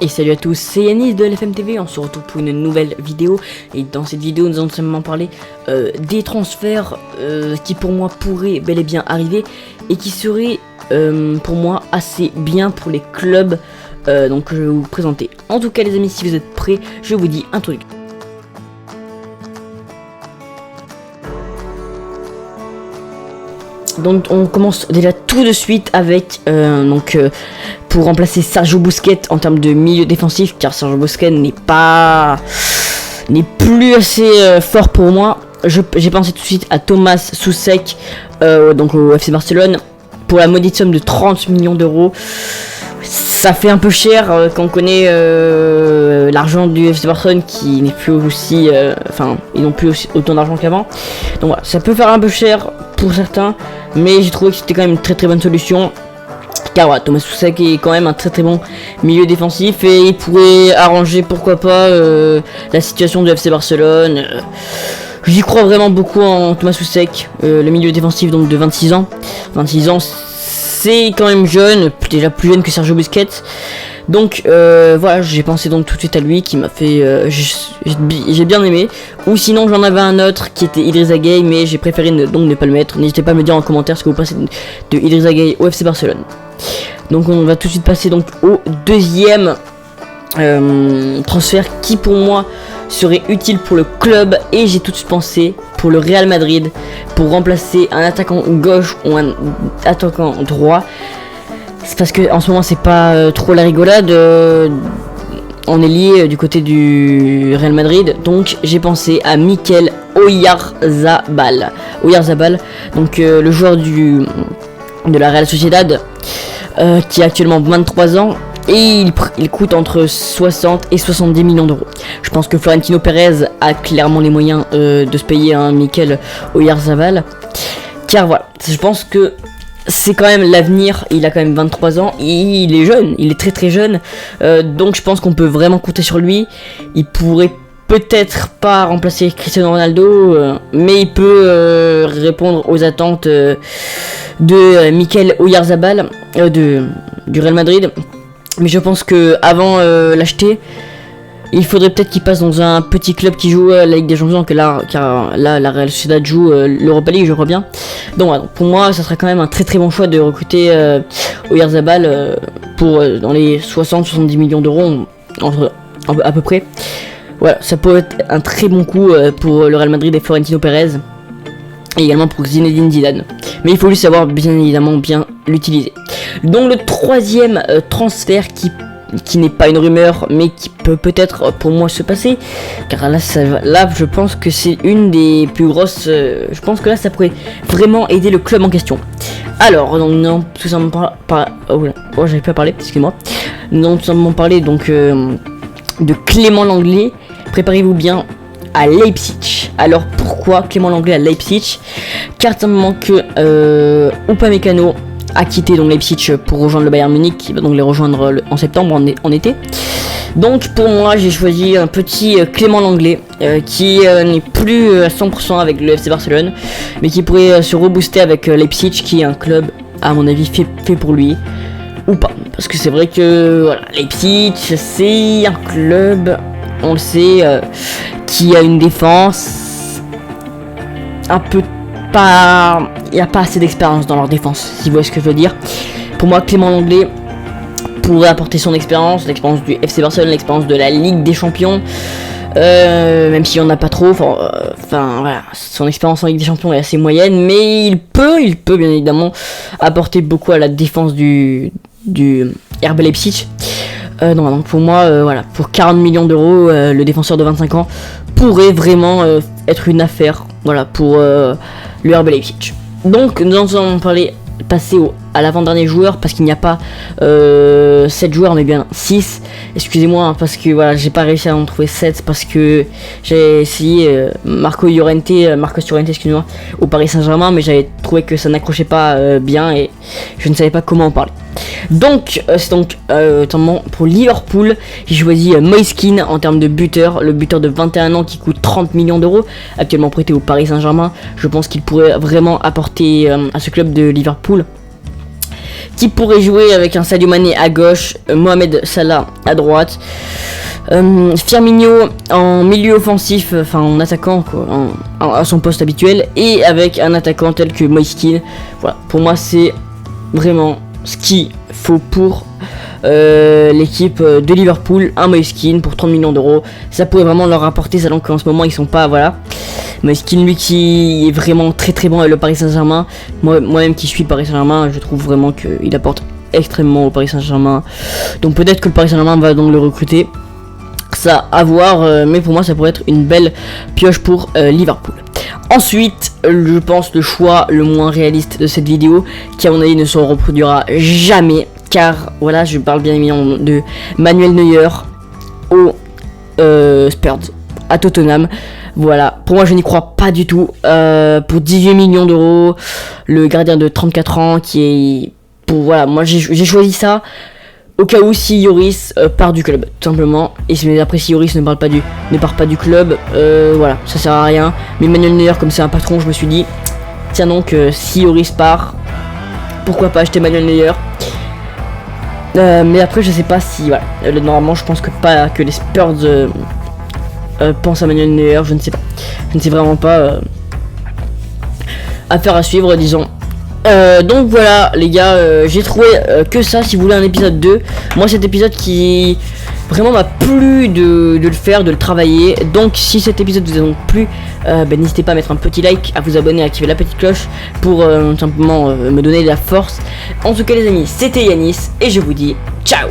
Et salut à tous, c'est Yanis de LFM TV, on se retrouve pour une nouvelle vidéo. Et dans cette vidéo nous allons simplement parler des transferts qui pour moi pourraient bel et bien arriver et qui seraient pour moi assez bien pour les clubs. Donc je vais vous présenter. En tout cas les amis, si vous êtes prêts, je vous dis un truc. Donc on commence déjà tout de suite avec pour remplacer Sergio Busquets en termes de milieu défensif, car Sergio Busquets n'est plus assez fort pour moi. J'ai pensé tout de suite à Thomas Soucek, donc au FC Barcelone, pour la maudite somme de 30 millions d'euros. Ça fait un peu cher quand on connaît l'argent du FC Barcelone qui n'est plus aussi, ils n'ont plus autant d'argent qu'avant. Donc voilà, ça peut faire un peu cher pour certains, mais j'ai trouvé que c'était quand même une très très bonne solution. Car voilà, Thomas Soucek est quand même un très très bon milieu défensif et il pourrait arranger pourquoi pas la situation du FC Barcelone. J'y crois vraiment beaucoup en Thomas Soucek, le milieu défensif donc de 26 ans. 26 ans, c'est quand même jeune, déjà plus jeune que Sergio Busquets. Donc voilà, j'ai pensé donc tout de suite à lui qui m'a fait j'ai bien aimé. Ou sinon j'en avais un autre qui était Idrissa Gueye, mais j'ai préféré ne pas le mettre. N'hésitez pas à me dire en commentaire ce que vous pensez de Idrissa Gueye au FC Barcelone. Donc on va tout de suite passer donc au deuxième transfert qui pour moi serait utile pour le club, et j'ai tout de suite pensé pour le Real Madrid pour remplacer un attaquant gauche ou un attaquant droit. C'est parce que en ce moment c'est pas trop la rigolade, on est lié du côté du Real Madrid, donc j'ai pensé à Mikel Oyarzabal, donc le joueur de la Real Sociedad, qui a actuellement 23 ans. Et il coûte entre 60 et 70 millions d'euros. Je pense que Florentino Pérez a clairement les moyens de se payer un Mikel Oyarzabal. Car voilà, je pense que c'est quand même l'avenir. Il a quand même 23 ans. Il est jeune, il est très très jeune. Donc je pense qu'on peut vraiment compter sur lui. Il pourrait peut-être pas remplacer Cristiano Ronaldo, mais il peut répondre aux attentes de Mikel Oyarzabal du Real Madrid. Mais je pense que avant l'acheter, il faudrait peut-être qu'il passe dans un petit club qui joue la Ligue des Champions, car là la Real Sociedad joue l'Europa League, je crois bien. Donc voilà, pour moi ça serait quand même un très très bon choix de recruter Oyarzabal pour dans les 60-70 millions d'euros à peu près. Voilà, ça peut être un très bon coup pour le Real Madrid et Florentino Pérez, et également pour Zinedine Zidane. Mais il faut lui savoir bien évidemment bien l'utiliser. Donc le troisième transfert qui n'est pas une rumeur, mais qui peut peut-être pour moi se passer, car là je pense que c'est une des plus grosses, je pense que là ça pourrait vraiment aider le club en question. Alors non, tout simplement j'avais pas parlé, excusez-moi. Non, tout simplement parler donc de Clément Lenglet. Préparez-vous bien, à Leipzig. Alors pourquoi Clément Lenglet à Leipzig? Car simplement que Upamecano a quitté donc Leipzig pour rejoindre le Bayern Munich, qui va donc les rejoindre en septembre, en été. Donc pour moi j'ai choisi un petit Clément Lenglet qui n'est plus à 100% avec le FC Barcelone, mais qui pourrait se rebooster avec Leipzig, qui est un club à mon avis fait pour lui, ou pas, parce que c'est vrai que voilà, Leipzig c'est un club, on le sait, qui a une défense un peu pas, il n'y a pas assez d'expérience dans leur défense, si vous voyez ce que je veux dire. Pour moi Clément Lenglet pourrait apporter son expérience, l'expérience du FC Barcelone, l'expérience de la Ligue des Champions, même s'il n'y en a pas trop, voilà, son expérience en Ligue des Champions est assez moyenne, mais il peut bien évidemment apporter beaucoup à la défense du RB Leipzig. Donc pour moi, voilà, pour 40 millions d'euros, le défenseur de 25 ans pourrait vraiment être une affaire, voilà, pour le RB Leipzig. Donc nous allons passer à l'avant-dernier joueur, parce qu'il n'y a pas 7 joueurs mais bien 6. Excusez-moi, hein, parce que voilà, j'ai pas réussi à en trouver 7 parce que j'ai essayé Marcos Llorente, excusez-moi, au Paris Saint-Germain, mais j'avais trouvé que ça n'accrochait pas bien et je ne savais pas comment en parler. Donc c'est donc notamment pour Liverpool, j'ai choisi Moise Kean en termes de buteur, le buteur de 21 ans qui coûte 30 millions d'euros, actuellement prêté au Paris Saint-Germain. Je pense qu'il pourrait vraiment apporter à ce club de Liverpool, qui pourrait jouer avec un Sadio Mané à gauche, Mohamed Salah à droite, Firmino en milieu offensif, enfin en attaquant quoi, à son poste habituel, et avec un attaquant tel que Moise Kean. Voilà, pour moi c'est vraiment ce qu'il faut pour l'équipe de Liverpool. Un Moise Kean pour 30 millions d'euros, ça pourrait vraiment leur rapporter, sachant qu'en ce moment ils sont pas, voilà. Moise Kean, lui qui est vraiment très bon avec le Paris Saint-Germain. Moi-même qui suis Paris Saint-Germain, je trouve vraiment qu'il apporte extrêmement au Paris Saint-Germain. Donc peut-être que le Paris Saint-Germain va donc le recruter. Ça à voir, mais pour moi ça pourrait être une belle pioche pour Liverpool. Ensuite, je pense le choix le moins réaliste de cette vidéo, qui à mon avis ne se reproduira jamais, car voilà, je parle bien évidemment de Manuel Neuer au Spurs, à Tottenham. Voilà, pour moi je n'y crois pas du tout. Pour 18 millions d'euros, le gardien de 34 ans qui est... Voilà, moi j'ai choisi ça au cas où si Lloris part du club, tout simplement. Et après si Lloris ne part pas du club, voilà, ça sert à rien. Mais Manuel Neuer, comme c'est un patron, je me suis dit, tiens donc, si Lloris part, pourquoi pas acheter Manuel Neuer. Mais après je sais pas si, voilà, normalement je pense que pas que les Spurs pensent à Manuel Neuer, je ne sais pas. Je ne sais vraiment pas. Affaire à suivre, disons. Donc voilà les gars, j'ai trouvé que ça. Si vous voulez un épisode 2, moi cet épisode qui vraiment m'a plu de le faire, de le travailler. Donc si cet épisode vous a donc plu, n'hésitez pas à mettre un petit like, à vous abonner, à activer la petite cloche pour simplement me donner de la force. En tout cas les amis, c'était Yanis et je vous dis ciao.